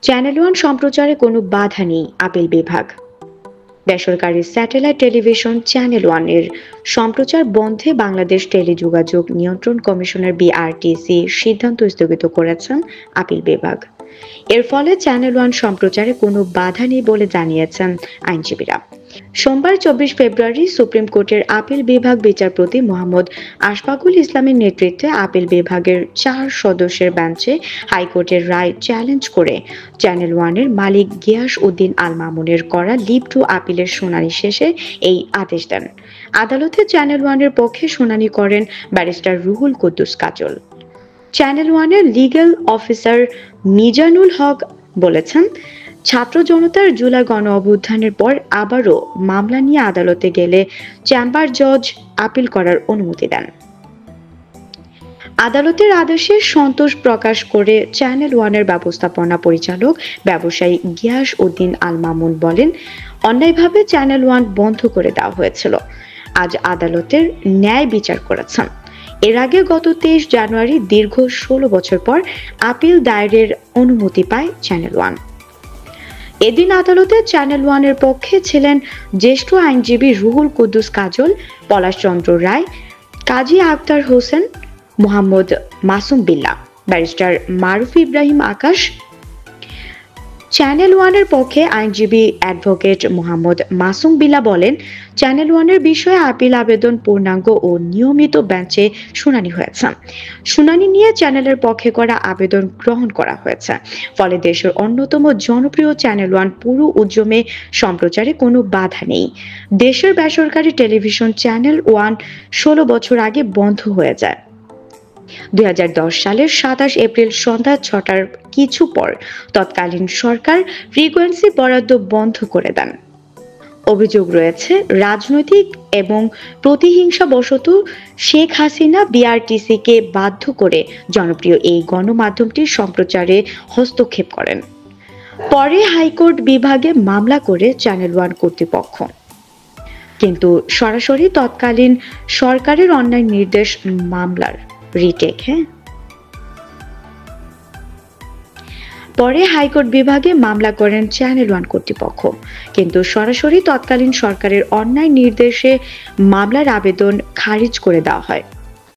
Channel one সম্প্রচারে কোনো বাধা নেই, আপিল বিভাগ। বেসরকারি স্যাটেলাইট টেলিভিশন চ্যানেল ওয়ানের সম্প্রচার বন্ধে বাংলাদেশ টেলিযোগাযোগ নিয়ন্ত্রণ কমিশনের বিআরটিসি সিদ্ধান্ত স্থগিত করেছেন আপিল বিভাগ। এর ফলে চ্যানেল ওয়ান সম্প্রচারে কোনো বাধা নেই বলে জানিয়েছেন আইনজীবীরা। সোমবার 24 ফেব্রুয়ারি সুপ্রিম কোর্টের আপিল বিভাগ বিচারপতি মোহাম্মদ আশফাকুল ইসলামের নেতৃত্বে আপিল বিভাগের 4 সদস্যের বেঞ্চে হাইকোর্টের রায় চ্যালেঞ্জ করে চ্যানেল ওয়ানের মালিক গিয়াস উদ্দিন আল মামুনের করা লিভ টু আপিলের শুনানি শেষে এই আদেশ দেন। আদালতে চ্যানেল ওয়ানের পক্ষে শুনানি করেন ব্যারিস্টার রুহুল কুদ্দুস কাজল। চ্যানেল ওয়ানের লিগ্যাল অফিসার মিজানুল হক বলেছেন, ছাত্র জনতার জুলাই গণ অভ্যুত্থানের পর আবারও মামলা নিয়ে আদালতে গেলে চেম্বার জজ আপিল করার অনুমতি দেন। আদালতের আদেশে সন্তোষ প্রকাশ করে চ্যানেল ওয়ানের ব্যবস্থাপনা পরিচালক ব্যবসায়ী গিয়াস উদ্দিন আল মামুন বলেন, অন্যায়ভাবে চ্যানেল ওয়ান বন্ধ করে দেওয়া হয়েছিল। আজ আদালতের ন্যায় বিচার করেছেন। এর আগে গত 23 জানুয়ারি দীর্ঘ 16 বছর পর আপিল দায়েরের অনুমতি পায় চ্যানেল ওয়ান। এদিন আদালতে চ্যানেল ওয়ানের পক্ষে ছিলেন জ্যেষ্ঠ আইনজীবী রুহুল কুদ্দুস কাজল, পলাশচন্দ্র রায়, কাজী আক্তার হোসেন, মোহাম্মদ মাসুম বিল্লাহ, ব্যারিস্টার মারুফ ইব্রাহিম আকাশ। চ্যানেল ওয়ানের পক্ষে আইনজীবী অ্যাডভোকেট মোহাম্মদ মাসুম বিল্লাহ বলেন, চ্যানেল ওয়ানের বিষয়ে আপিল আবেদন পূর্ণাঙ্গ ও নিয়মিত বেঞ্চে শুনানি হয়েছে। শুনানি নিয়ে চ্যানেলের পক্ষে করা আবেদন গ্রহণ করা হয়েছে। ফলে দেশের অন্যতম জনপ্রিয় চ্যানেল ওয়ান পুরো উদ্যমে সম্প্রচারে কোনো বাধা নেই। দেশের বেসরকারি টেলিভিশন চ্যানেল ওয়ান 16 বছর আগে বন্ধ হয়ে যায়। 2010 সালের 27 এপ্রিল সন্ধ্যা 6টার কিছু পর তৎকালীন সরকার ফ্রিকোয়েন্সি বরাদ্দ বন্ধ করে দেন। অভিযোগ রয়েছে, রাজনৈতিক এবং প্রতিহিংসাবশত শেখ হাসিনা বিআরটিসিকে বাধ্য করে জনপ্রিয় এই গণমাধ্যমটির সম্প্রচারে হস্তক্ষেপ করেন। পরে হাইকোর্ট বিভাগে মামলা করে চ্যানেল ওয়ান কর্তৃপক্ষ, কিন্তু সরাসরি তৎকালীন সরকারের অন্যায় নির্দেশ মামলার রিটেক। পরে হাইকোর্ট বিভাগে মামলা করেন চ্যানেল ওয়ান কর্তৃপক্ষ, কিন্তু সরাসরি তৎকালীন সরকারের অন্যায় নির্দেশে মামলার আবেদন খারিজ করে দেওয়া হয়।